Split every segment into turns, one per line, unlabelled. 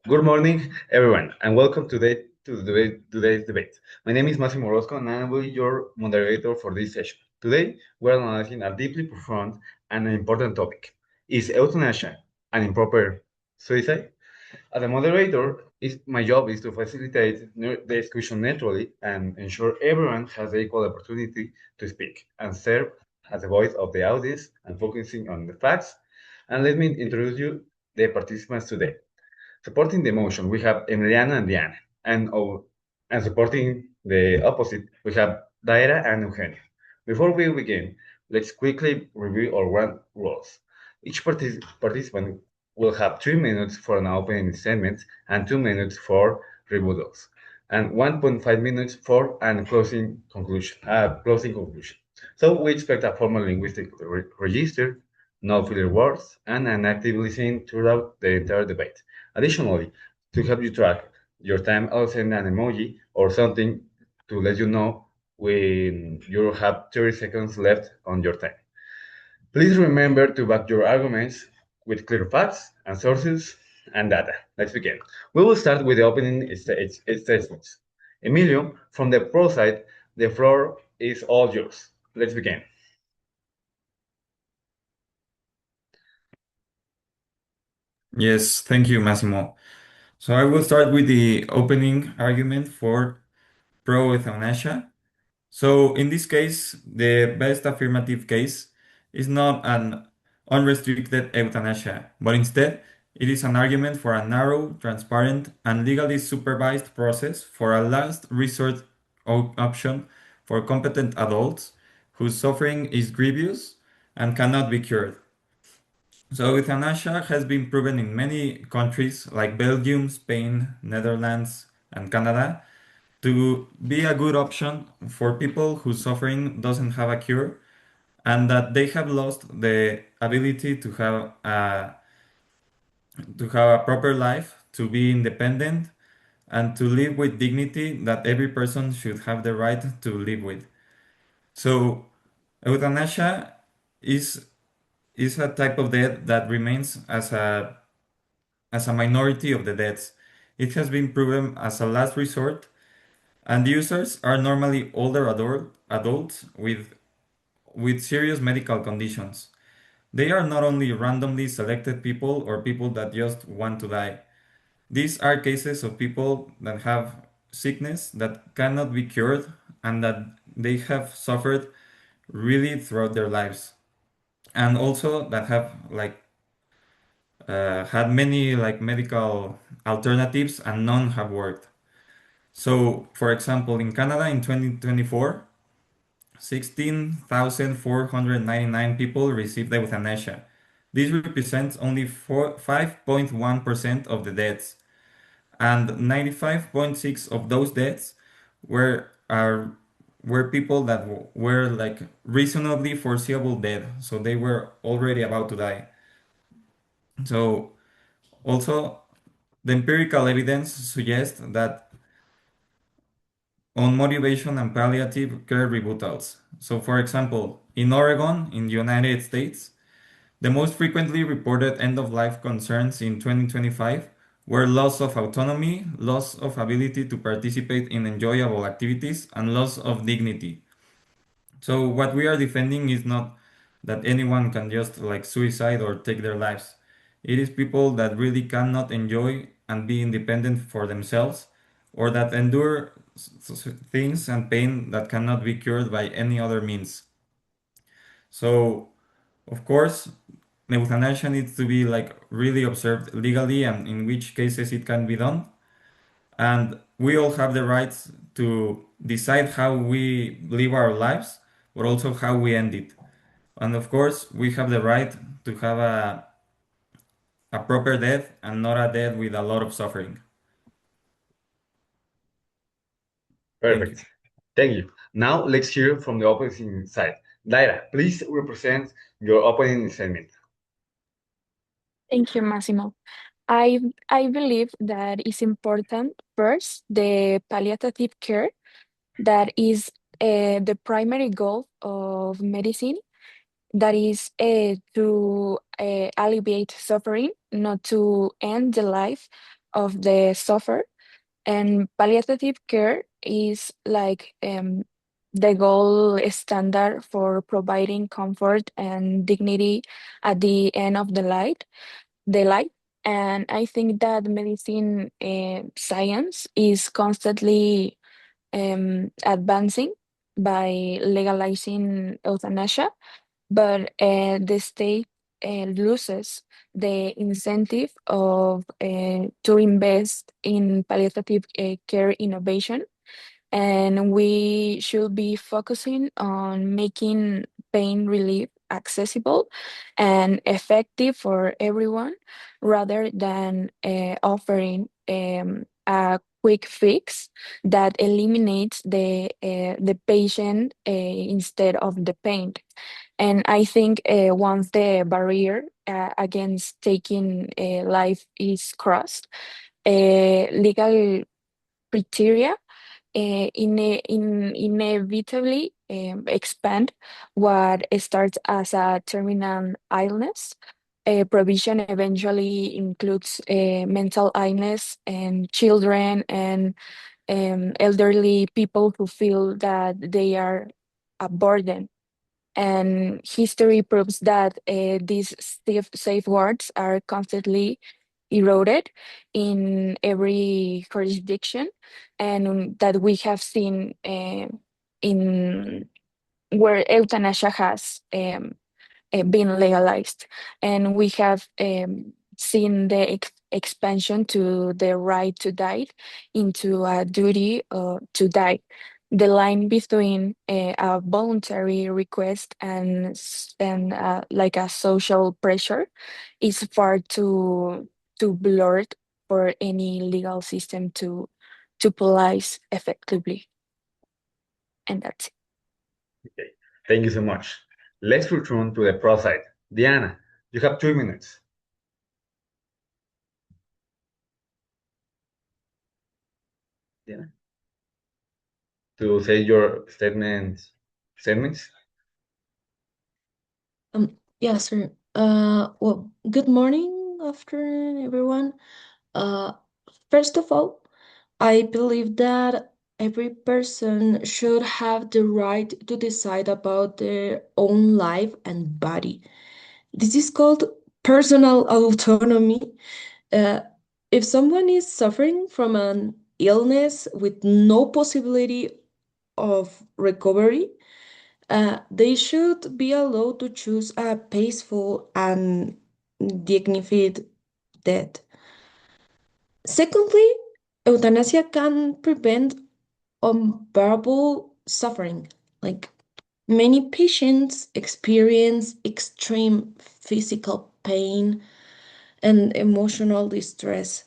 Good morning, everyone, and welcome today's debate. My name is Massimo Orozco, and I will be your moderator for this session. Today, we're analyzing a deeply profound and important topic. Is euthanasia an improper suicide? As a moderator, my job is to facilitate the discussion naturally and ensure everyone has the equal opportunity to speak and serve as the voice of the audience and focusing on the facts. And let me introduce you the participants today. Supporting the motion, we have Emiliana and Diana, and supporting the opposite, we have Daira and Eugenio. Before we begin, let's quickly review our ground rules. Each participant will have 3 minutes for an opening statement and 2 minutes for rebuttals, and 1.5 minutes for an closing conclusion. So we expect a formal linguistic register, no filler words, and an active listening throughout the entire debate. Additionally, to help you track your time, I'll send an emoji or something to let you know when you have 30 seconds left on your time. Please remember to back your arguments with clear facts and sources and data. Let's begin. We will start with the opening statements. Emilio, from the pro side, the floor is all yours. Let's begin.
Yes, thank you, Massimo. So I will start with the opening argument for pro-euthanasia. So in this case, the best affirmative case is not an unrestricted euthanasia, but instead it is an argument for a narrow, transparent, and legally supervised process for a last resort option for competent adults whose suffering is grievous and cannot be cured. So euthanasia has been proven in many countries like Belgium, Spain, Netherlands, and Canada to be a good option for people whose suffering doesn't have a cure and that they have lost the ability to have a proper life, to be independent, and to live with dignity that every person should have the right to live with. So euthanasia is is a type of death that remains as a minority of the deaths. It has been proven as a last resort, and users are normally older adults with serious medical conditions. They are not only randomly selected people or people that just want to die. These are cases of people that have sickness that cannot be cured and that they have suffered really throughout their lives. And also that have had many medical alternatives and none have worked. So, for example, in Canada in 2024, 16,499 people received euthanasia. This represents only 5.1% of the deaths, and 95.6 of those deaths were are were people that were like reasonably foreseeable dead, so they were already about to die. So also, the empirical evidence suggests that on motivation and palliative care rebuttals. So, for example, in Oregon, in the United States, the most frequently reported end of life concerns in 2025 were loss of autonomy, loss of ability to participate in enjoyable activities, and loss of dignity. So, what we are defending is not that anyone can just like suicide or take their lives. It is people that really cannot enjoy and be independent for themselves, or that endure things and pain that cannot be cured by any other means. So, of course, euthanasia needs to be like really observed legally and in which cases it can be done. And we all have the rights to decide how we live our lives, but also how we end it. And of course, we have the right to have a proper death and not a death with a lot of suffering. Thank you.
Perfect. Thank you. Now let's hear from the opposing side. Daira, please represent your opening statement.
Thank you, Massimo. I believe that it's important first the palliative care that is the primary goal of medicine that is to alleviate suffering, not to end the life of the suffer. And palliative care is like the gold standard for providing comfort and dignity at the end of the light. And I think that medicine science is constantly advancing by legalizing euthanasia, but the state loses the incentive of to invest in palliative care innovation, and we should be focusing on making pain relief accessible and effective for everyone rather than offering a quick fix that eliminates the patient instead of the pain. And I think once the barrier against taking life is crossed, legal criteria inevitably expand what starts as a terminal illness. Provision eventually includes mental illness and children and elderly people who feel that they are a burden. And history proves that these safeguards are constantly eroded in every jurisdiction, and that we have seen in where euthanasia has been legalized. And we have seen the expansion to the right to die into a duty to die. The line between a voluntary request and like a social pressure is far too blurred for any legal system to police effectively. And that's it.
Okay, thank you so much. Let's return to the pro side. Diana, you have 2 minutes. Diana, to say your statements.
Yeah, sir. Well, good morning, afternoon, everyone. Uh, First of all, I believe that every person should have the right to decide about their own life and body. This is called personal autonomy. Uh, if someone is suffering from an illness with no possibility of recovery, they should be allowed to choose a peaceful and dignified death. Secondly, euthanasia can prevent unbearable suffering. Like many patients experience extreme physical pain and emotional distress.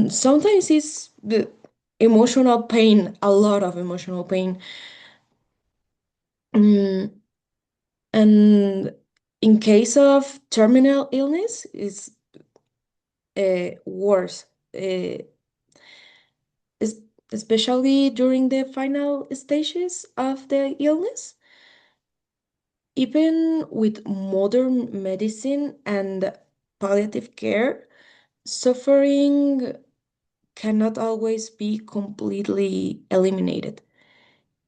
Sometimes it's the emotional pain, a lot of emotional pain. Mm, And in case of terminal illness, it's worse, es- especially during the final stages of the illness. Even with modern medicine and palliative care, suffering cannot always be completely eliminated.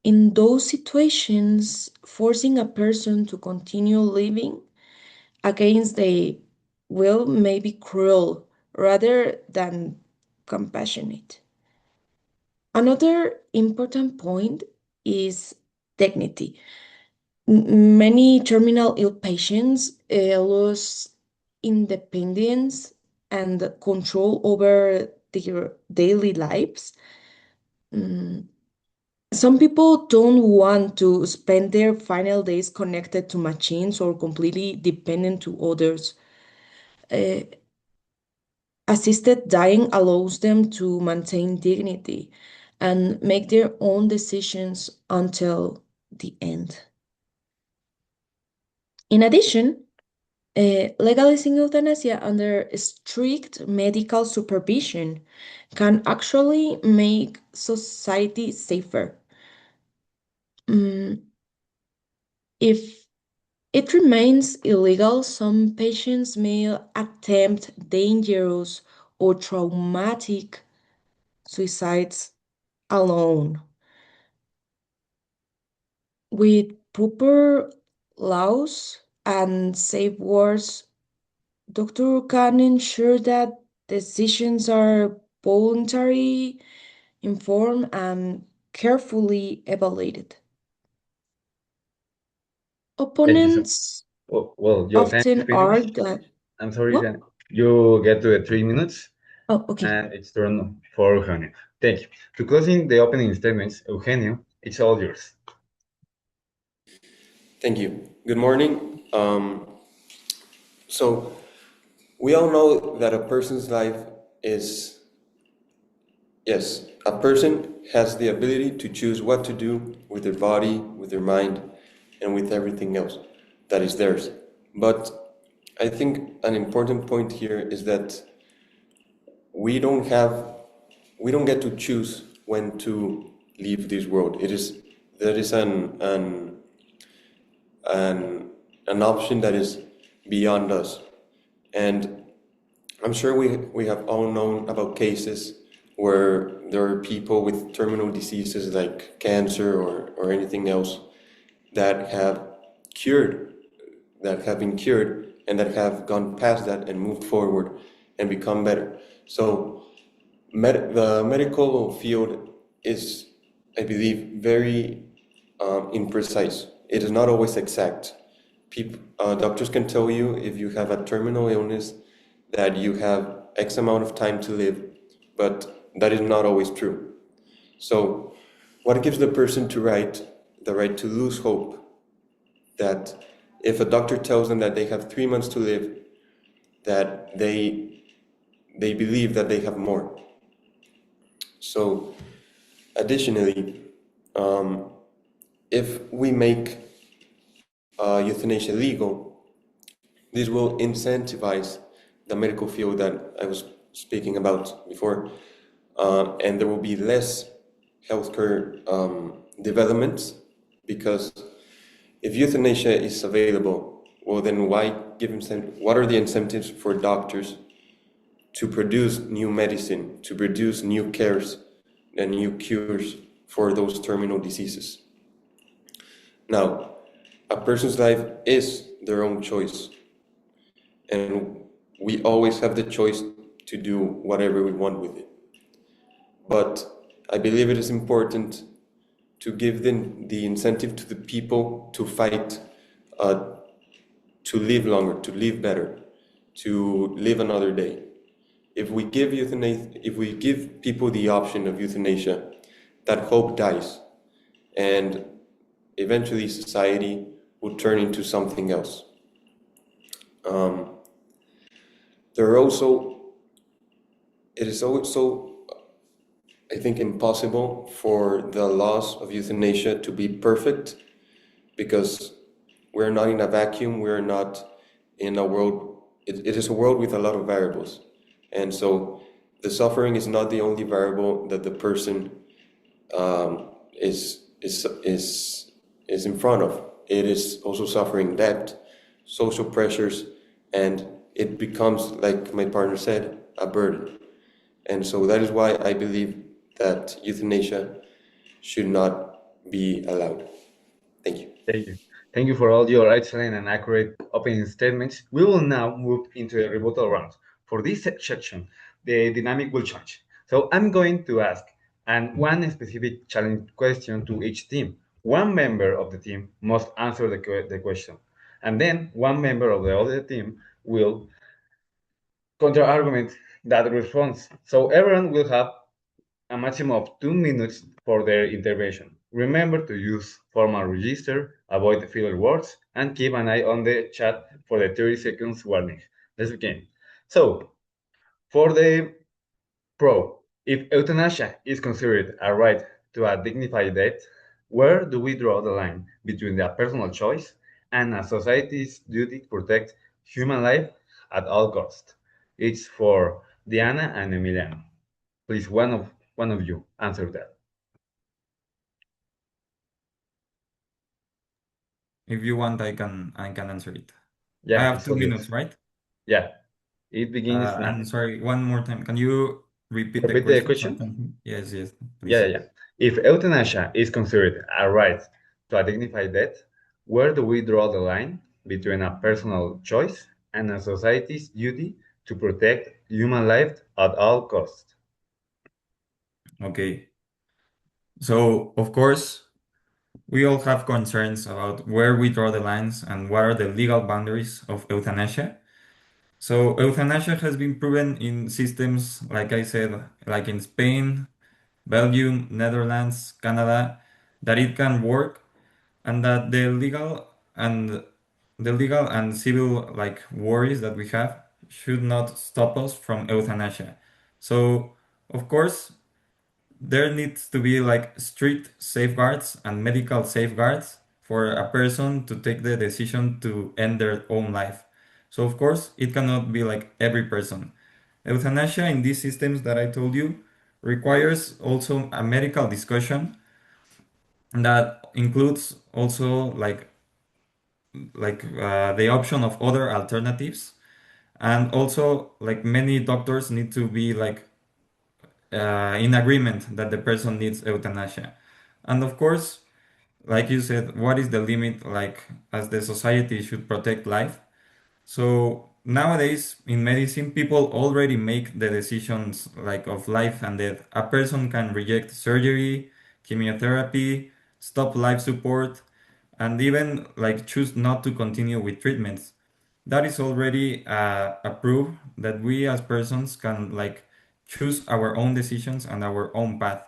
In those situations, forcing a person to continue living against the will may be cruel rather than compassionate. Another important point is dignity. Many terminal ill patients lose independence and control over their daily lives. Mm, Some people don't want to spend their final days connected to machines or completely dependent to others. Uh, Assisted dying allows them to maintain dignity and make their own decisions until the end. In addition, legalizing euthanasia under strict medical supervision can actually make society safer. Mm, If it remains illegal, some patients may attempt dangerous or traumatic suicides alone. With proper laws and safeguards, doctor can ensure that decisions are voluntary, informed, and carefully evaluated.
Thank you.
Opponents
Well, your time is
often
finished.
argue that,
I'm sorry,
what?
Jan. You get to the 3 minutes,
Oh, okay.
and it's turn for Eugenio. Thank you. To closing the opening statements, Eugenio, it's all yours.
Thank you. Good morning. So we all know that a person's life is, yes, a person has the ability to choose what to do with their body, with their mind, and with everything else that is theirs. But I think an important point here is that we don't have, we don't get to choose when to leave this world. There is an option that is beyond us. And I'm sure we have all known about cases where there are people with terminal diseases like cancer or anything else that have cured, that have been cured and that have gone past that and moved forward and become better. So the medical field is, I believe, very imprecise. It is not always exact. Doctors can tell you if you have a terminal illness that you have X amount of time to live, but that is not always true. So, what gives the person the right to lose hope? That if a doctor tells them that they have 3 months to live, that they believe that they have more. So, additionally, if we make euthanasia legal, this will incentivize the medical field that I was speaking about before, and there will be less healthcare developments, because if euthanasia is available, well then what are the incentives for doctors to produce new medicine, to produce new cares and new cures for those terminal diseases? Now, a person's life is their own choice, and we always have the choice to do whatever we want with it. But I believe it is important to give the incentive to the people to fight, to live longer, to live better, to live another day. If we give people the option of euthanasia, that hope dies, and eventually society will turn into something else. It is also, I think, impossible for the laws of euthanasia to be perfect, because we're not in a vacuum, we're not in a world, it is a world with a lot of variables. And so the suffering is not the only variable that the person is in front of. It is also suffering debt, social pressures, and it becomes, like my partner said, a burden. And so that is why I believe that euthanasia should not be allowed. Thank you.
Thank you. Thank you for all your excellent and accurate opening statements. We will now move into a rebuttal round. For this section, the dynamic will change. So I'm going to ask one specific challenge question to each team. One member of the team must answer the question, and then one member of the other team will counter-argument that response. So everyone will have a maximum of 2 minutes for their intervention. Remember to use formal register, avoid the filler words, and keep an eye on the chat for the 30 seconds warning. Let's begin. So, for the pro, if euthanasia is considered a right to a dignified death, where do we draw the line between a personal choice and a society's duty to protect human life at all costs? It's for Diana and Emiliano. Please, one of you answer that.
If you want, I can answer it. I
Yeah,
have
it's
2
obvious.
minutes, right?
Yeah. It begins now.
I'm sorry, one more time. Can you repeat the
Repeat the
question so I
question?
can? Yes, yes,
Yeah,
please.
yeah, yeah. If euthanasia is considered a right to a dignified death, where do we draw the line between a personal choice and a society's duty to protect human life at all costs?
Okay. So, of course, we all have concerns about where we draw the lines and what are the legal boundaries of euthanasia. So, euthanasia has been proven in systems, like I said, like in Spain, Belgium, Netherlands, Canada, that it can work and that and the legal and civil like worries that we have should not stop us from euthanasia. So, of course, there needs to be like strict safeguards and medical safeguards for a person to take the decision to end their own life. So of course, it cannot be like every person. Euthanasia in these systems that I told you requires also a medical discussion that includes also the option of other alternatives, and also like many doctors need to be in agreement that the person needs euthanasia. And of course, like you said, what is the limit, like as the society should protect life? So nowadays in medicine, people already make the decisions like of life and death. A person can reject surgery, chemotherapy, stop life support, and even like choose not to continue with treatments. That is already a proof that we as persons can like choose our own decisions and our own path.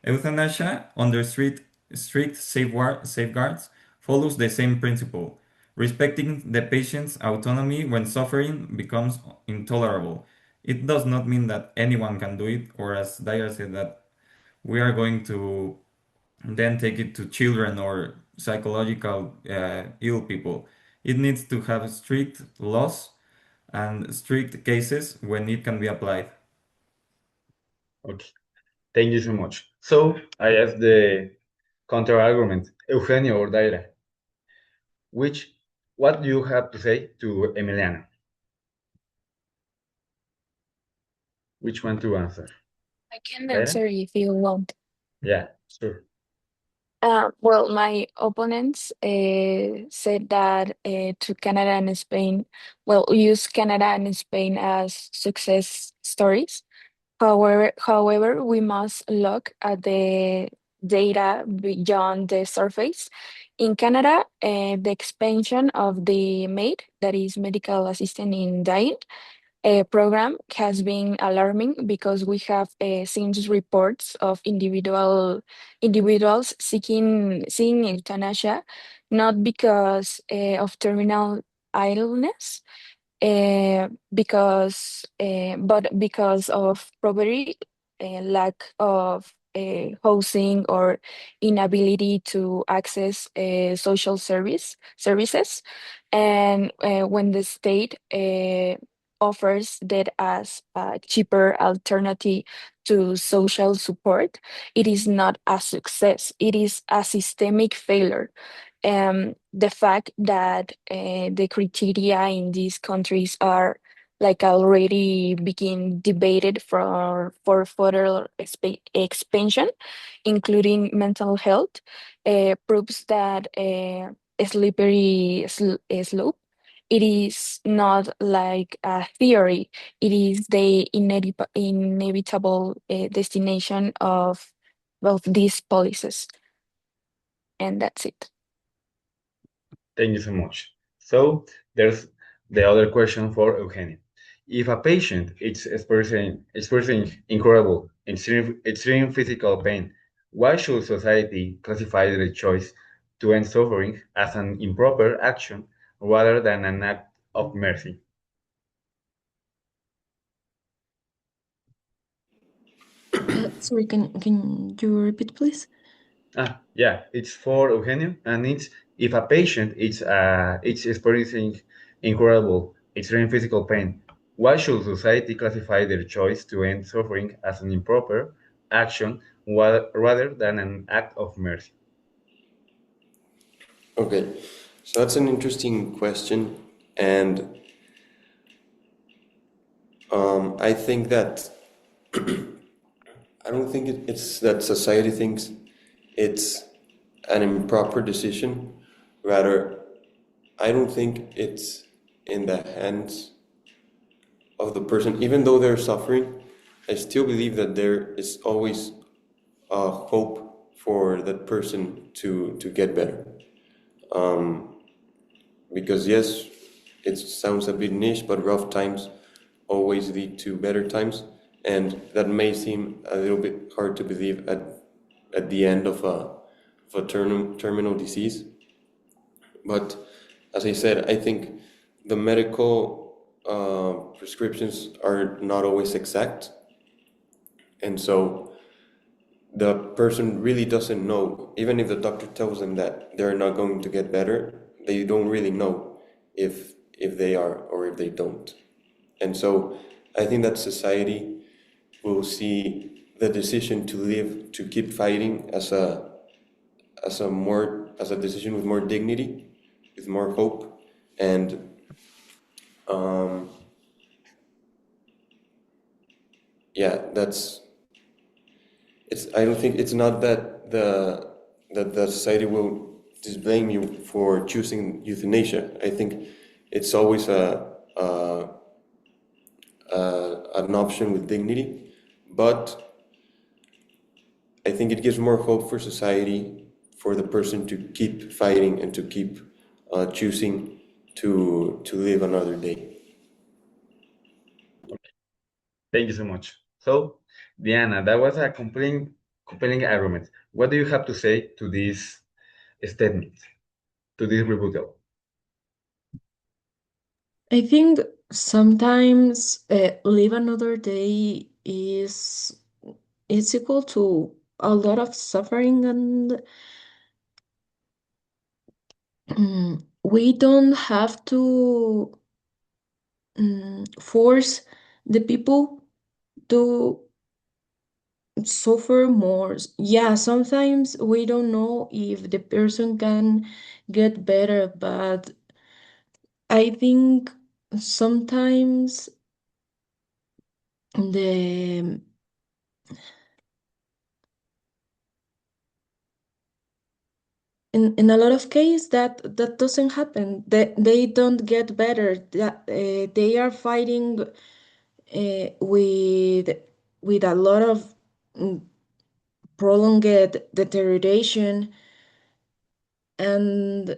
Euthanasia, under strict safeguards, follows the same principle, respecting the patient's autonomy when suffering becomes intolerable. It does not mean that anyone can do it, or as Daya said, that we are going to then take it to children or psychological ill people. It needs to have strict laws and strict cases when it can be applied.
Okay, thank you so much. So I ask the counter argument, Eugenio or Daira, which what do you have to say to Emiliana? Which one to answer?
I can
Daira?
answer if you want.
Yeah, sure.
Well, my opponents said that to Canada and Spain, well, use Canada and Spain as success stories. However, we must look at the data beyond the surface. In Canada, the expansion of the MAID, that is medical assistant in dying, program has been alarming because we have seen reports of individuals seeking euthanasia, not because of terminal illness, but because of poverty, lack of housing, or inability to access social services, and when the state offers that as a cheaper alternative to social support, it is not a success. It is a systemic failure. The fact that the criteria in these countries are like already begin debated for further expansion, including mental health, proves that a slippery slope. It is not like a theory. It is the inevitable destination of both these policies, and that's it.
Thank you so much. So there's the other question for Eugenio. If a patient is experiencing incurable, extreme physical pain, why should society classify the choice to end suffering as an improper action rather than an act of mercy?
Sorry, can you repeat, please?
Yeah, it's for Eugenio, and it's if a patient is experiencing incurable, extreme physical pain, why should society classify their choice to end suffering as an improper action rather than an act of mercy?
Okay, so that's an interesting question, and I think that I don't think it's that society thinks it's an improper decision. Rather, I don't think it's in the hands of the person. Even though they're suffering, I still believe that there is always hope for that person to get better. Because yes, it sounds a bit niche, but rough times always lead to better times, and that may seem a little bit hard to believe at the end of a terminal disease. But as I said, I think the medical prescriptions are not always exact, and so the person really doesn't know. Even if the doctor tells them that they're not going to get better, they don't really know if they are or if they don't. And so I think that society will see the decision to live, to keep fighting as a decision with more dignity, with more hope, and um, yeah, that's it's. I don't think it's not that the society will disblame you for choosing euthanasia. I think it's always an option with dignity, but I think it gives more hope for society, for the person to keep fighting and to keep choosing to live another day.
Thank you so much. So, Diana, that was a compelling argument. What do you have to say to this statement, to this rebuttal?
I think sometimes live another day is equal to a lot of suffering, and we don't have to force the people to suffer more. Yeah, sometimes we don't know if the person can get better, but I think sometimes the in a lot of cases that doesn't happen. They don't get better. That they are fighting with a lot of mm, prolonged deterioration, and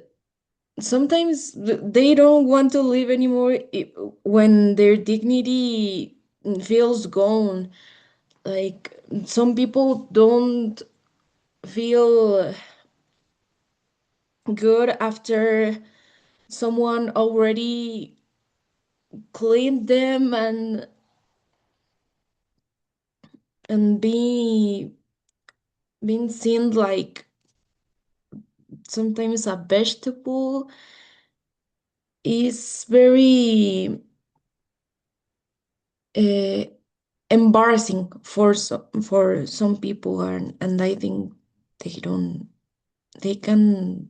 sometimes they don't want to live anymore when their dignity feels gone. Like some people don't feel good after someone already cleaned them and being seen like sometimes a vegetable is very uh, embarrassing for some people, and I think they don't they can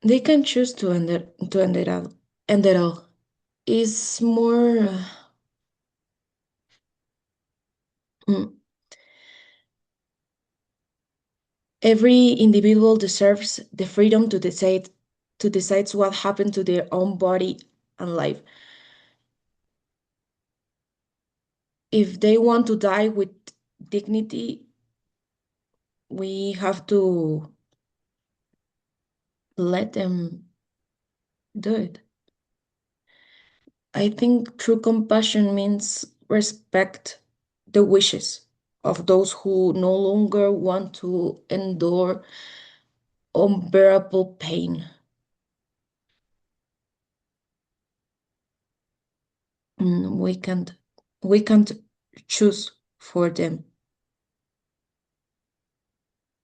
they can choose to end it all. It's more mm, every individual deserves the freedom to decide what happened to their own body and life. If they want to die with dignity, we have to let them do it. I think true compassion means respect the wishes of those who no longer want to endure unbearable pain. We can't choose for them.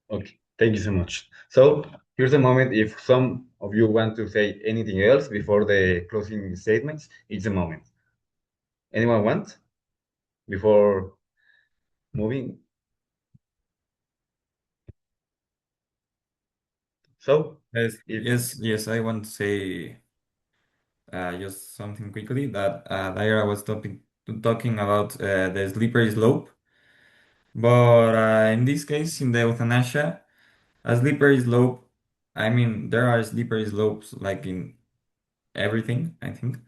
Okay, thank you so much. So, here's the moment. If some of you want to say anything else before the closing statements, it's the moment. Anyone want before moving? So,
Yes,
if
yes, yes, I want to say just something quickly that Daira was talking about the slippery slope. But in this case, in the euthanasia, a slippery slope, I mean, there are slippery slopes like in everything, I think.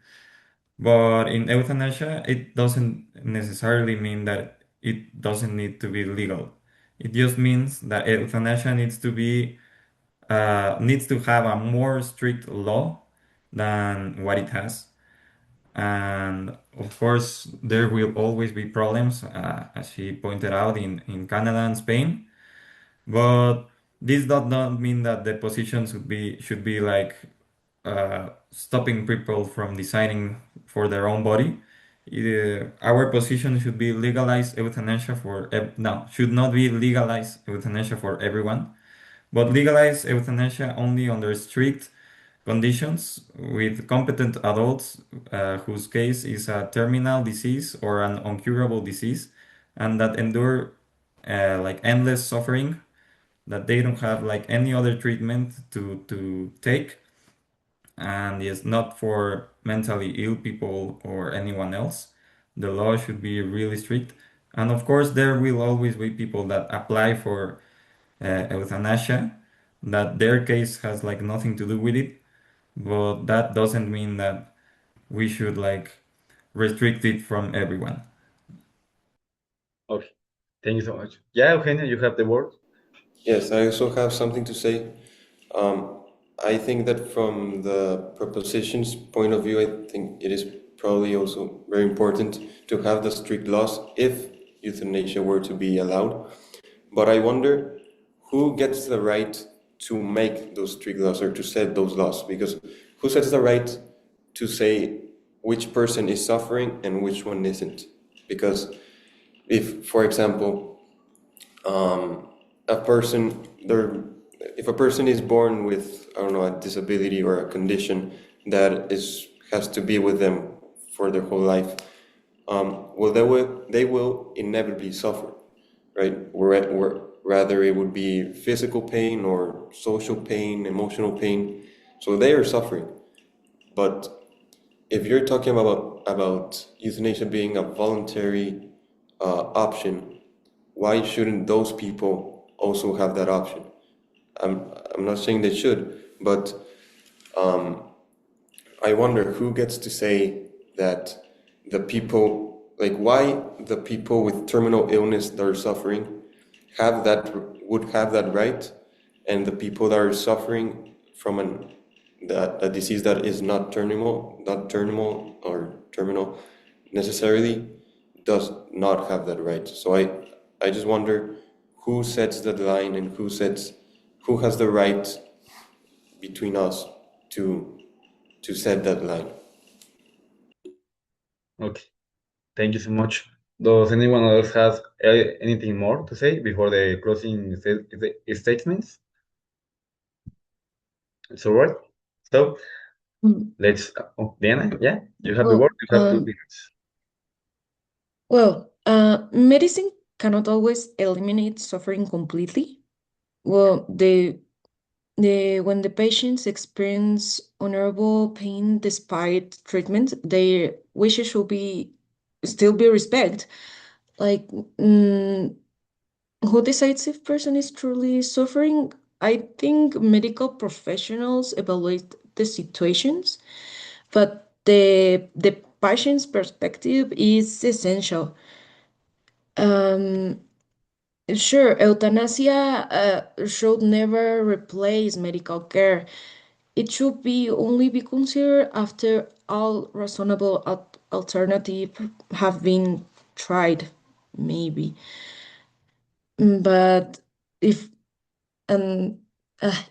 But in euthanasia, it doesn't necessarily mean that it doesn't need to be legal. It just means that euthanasia needs to have a more strict law than what it has. And of course, there will always be problems, as she pointed out, in Canada and Spain. But this does not mean that the position should be like stopping people from deciding for their own body. Our position should be legalize euthanasia no, should not be legalize euthanasia for everyone, but legalize euthanasia only under strict conditions with competent adults whose case is a terminal disease or an incurable disease and that endure like endless suffering, that they don't have like any other treatment to take, and is not for mentally ill people or anyone else. The law should be really strict. And of course, there will always be people that apply for euthanasia, that their case has like nothing to do with it, but that doesn't mean that we should like restrict it from everyone.
Okay, thank you so much. Yeah, Eugenio, you have the word.
Yes, I also have something to say. Um, I think that from the proposition's point of view, I think it is probably also very important to have the strict laws if euthanasia were to be allowed. But I wonder who gets the right to make those strict laws or to set those laws? Because who sets the right to say which person is suffering and which one isn't? Because if, for example, a person there if a person is born with, I don't know, a disability or a condition that has to be with them for their whole life, well, they will inevitably suffer, right? Rather it would be physical pain or social pain, emotional pain, so they are suffering. But if you're talking about euthanasia being a voluntary option, why shouldn't those people also have that option? I'm not saying they should, but I wonder who gets to say that the people, like why the people with terminal illness that are suffering would have that right, and the people that are suffering from a disease that is not terminal or terminal necessarily does not have that right. So I just wonder who sets that line and who has the right between us to set that line.
Okay, thank you so much. Does anyone else have anything more to say before the closing statements? It's all right. So
Mm,
let's. Oh, Diana, yeah, you have the word.
Well,
You have 2 minutes.
medicine cannot always eliminate suffering completely. Well, when the patients experience honorable pain despite treatment, their wishes should be still be respected. Like, who decides if person is truly suffering? I think medical professionals evaluate the situations, but the patient's perspective is essential. Um, sure, euthanasia should never replace medical care. It should be only be considered after all reasonable alternative have been tried, maybe. But if and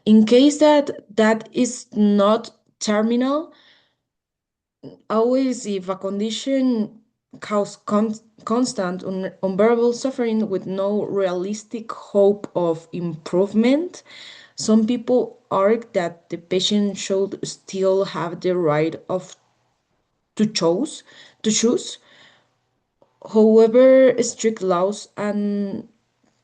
in case that is not terminal, always if a condition cause constant unbearable suffering with no realistic hope of improvement, some people argue that the patient should still have the right of to choose. However, strict laws and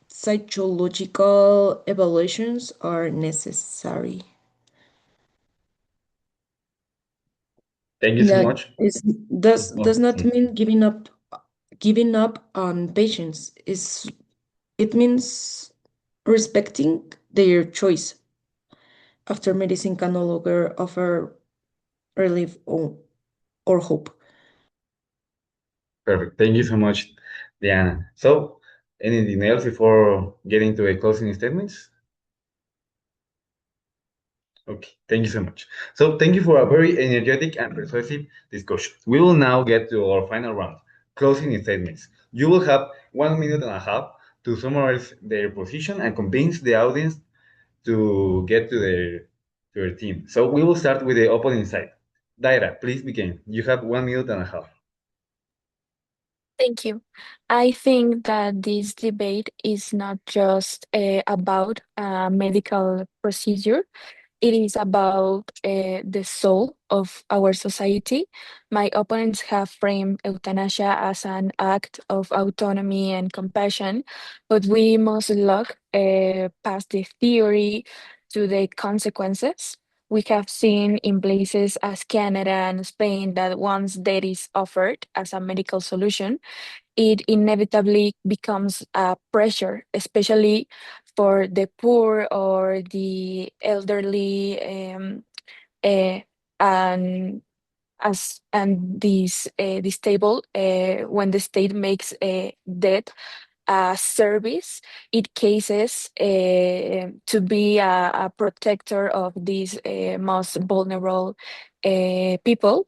psychological evaluations are necessary.
Thank you so
Yeah,
much.
does not mean giving up on patients. It means respecting their choice after medicine can no longer offer relief or hope.
Perfect. Thank you so much, Diana. So, anything else before getting to a closing statements? Okay, thank you so much. So, thank you for a very energetic and persuasive discussion. We will now get to our final round, closing statements. You will have 1 minute and a half to summarize their position and convince the audience to get to their team. So, we will start with the opening side. Daira, please begin. You have 1 minute and a half.
Thank you. I think that this debate is not just about a medical procedure. It is about the soul of our society. My opponents have framed euthanasia as an act of autonomy and compassion, but we must look past the theory to the consequences. We have seen in places as Canada and Spain that once death is offered as a medical solution, it inevitably becomes a pressure, especially for the poor or the elderly, uh, and this table when the state makes death a service, it cases to be a protector of these most vulnerable people,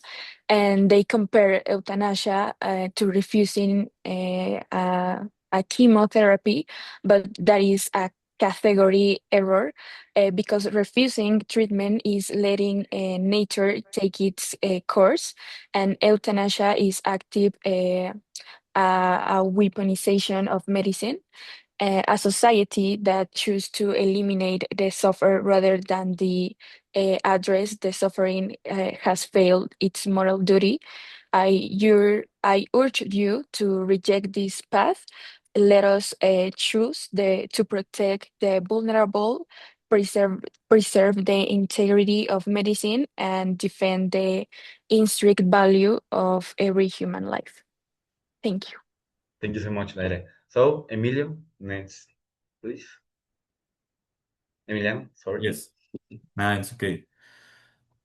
and they compare euthanasia to refusing a chemotherapy, but that is a category error because refusing treatment is letting nature take its course, and euthanasia is active a weaponization of medicine, a society that choose to eliminate the suffer rather than the address the suffering has failed its moral duty. I urge you to reject this path. Let us choose to protect the vulnerable, preserve the integrity of medicine, and defend the intrinsic value of every human life. Thank you.
Thank you so much, Daira. So, Emilio, next, please. Emiliano, sorry.
Yes, it's okay.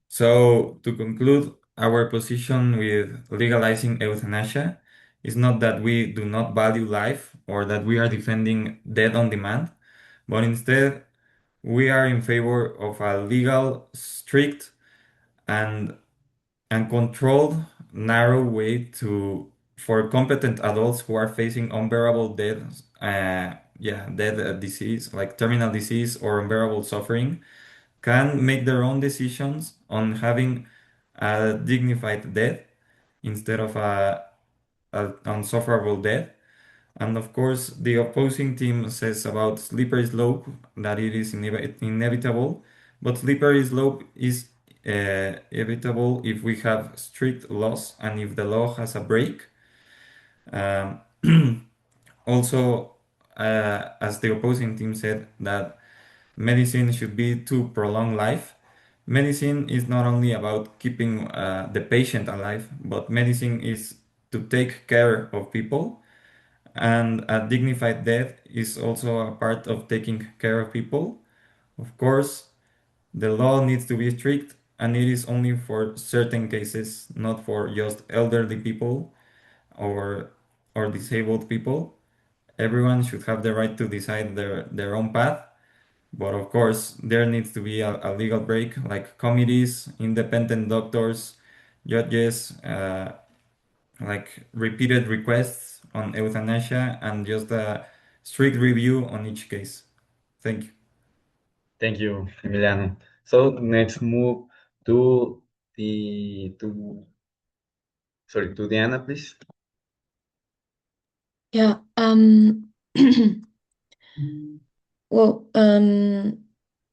So, to conclude, our position with legalizing euthanasia is not that we do not value life or that we are defending death on demand, but instead, we are in favor of a legal, strict, and controlled, narrow way for competent adults who are facing unbearable death, death, disease, like terminal disease or unbearable suffering, can make their own decisions on having a dignified death instead of a unsufferable death. And of course, the opposing team says about slippery slope that it is inevitable, but slippery slope is evitable if we have strict laws and if the law has a break. Um, Also, as the opposing team said, that medicine should be to prolong life. Medicine is not only about keeping the patient alive, but medicine is to take care of people. And a dignified death is also a part of taking care of people. Of course, the law needs to be strict, and it is only for certain cases, not for just elderly people or disabled people. Everyone should have the right to decide their own path. But of course, there needs to be a legal break, like committees, independent doctors, judges, like repeated requests on euthanasia, and just a strict review on each case. Thank you.
Thank you, Emiliano. So let's move to the to sorry to Diana, please.
Yeah. Well,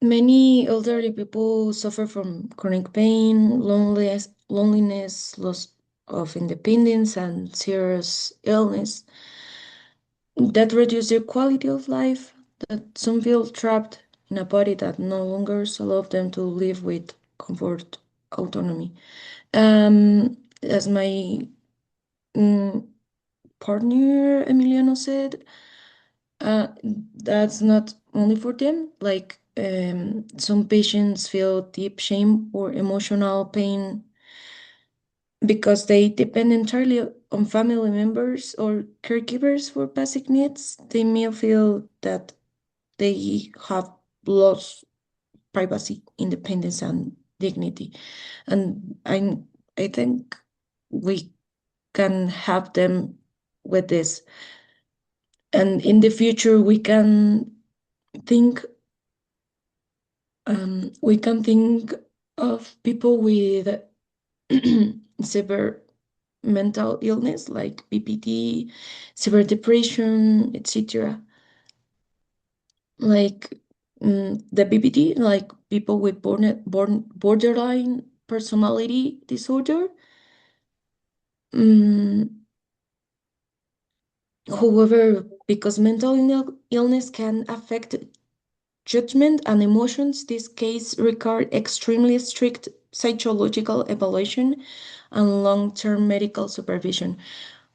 many elderly people suffer from chronic pain, loneliness, loss of independence, and serious illness that reduce their quality of life. That some feel trapped in a body that no longer allows them to live with comfort autonomy. As my partner Emiliano said, that's not only for them. Like some patients feel deep shame or emotional pain because they depend entirely on family members or caregivers for basic needs. They may feel that they have lost privacy, independence, and dignity. And I think we can help them with this. And in the future, think we can think of people with severe mental illness like BPD, severe depression, etc. Like the BPD, like people with borderline personality disorder. However, because mental illness can affect judgment and emotions, this case require extremely strict psychological evaluation and long-term medical supervision.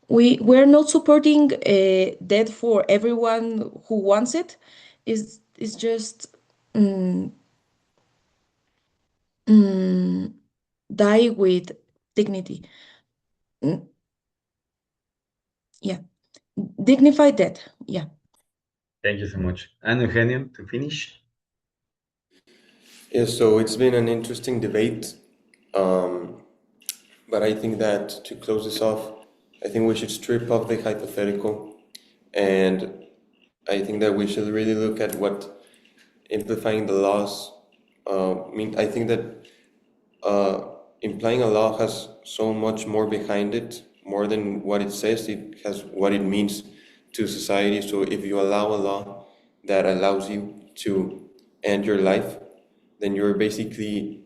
We're not supporting death for everyone who wants it. It's just die with dignity. Yeah, dignified death. Yeah.
Thank you so much. And Eugenio, to finish.
Yes, so it's been an interesting debate. But I think that to close this off, I think we should strip off the hypothetical, and I think that we should really look at what amplifying the laws mean. I think that implying a law has so much more behind it, more than what it says. It has what it means to society. So if you allow a law that allows you to end your life, then you're basically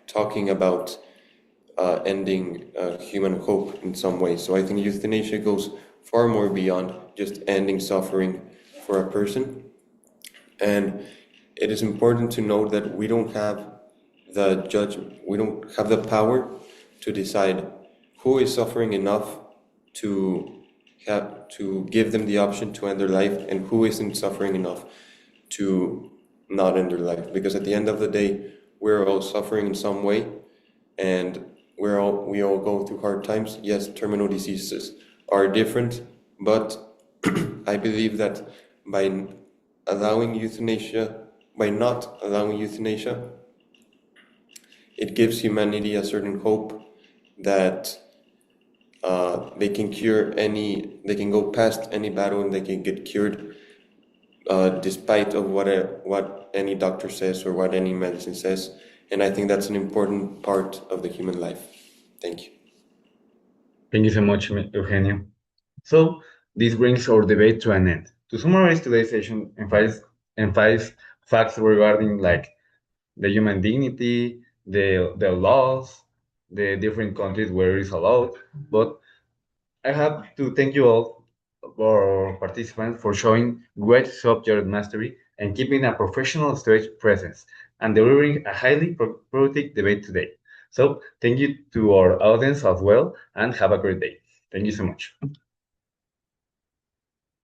talking about ending human hope in some way. So I think euthanasia goes far more beyond just ending suffering for a person. And it is important to note that we don't have the judgment, we don't have the power to decide who is suffering enough to give them the option to end their life and who isn't suffering enough to not end their life. Because at the end of the day, we're all suffering in some way, and we all go through hard times. Yes, terminal diseases are different, but I believe that by allowing euthanasia, by not allowing euthanasia, it gives humanity a certain hope that they can go past any battle and they can get cured, despite of what any doctor says or what any medicine says. And I think that's an important part of the human life. Thank you.
Thank you so much, Eugenio. So this brings our debate to an end. To summarize today's session and five facts regarding like the human dignity, the laws, the different countries where it's allowed. But I have to thank you all, our participants, for showing great subject mastery and keeping a professional stage presence and delivering a highly productive debate today. So thank you to our audience as well, and have a great day. Thank you so much.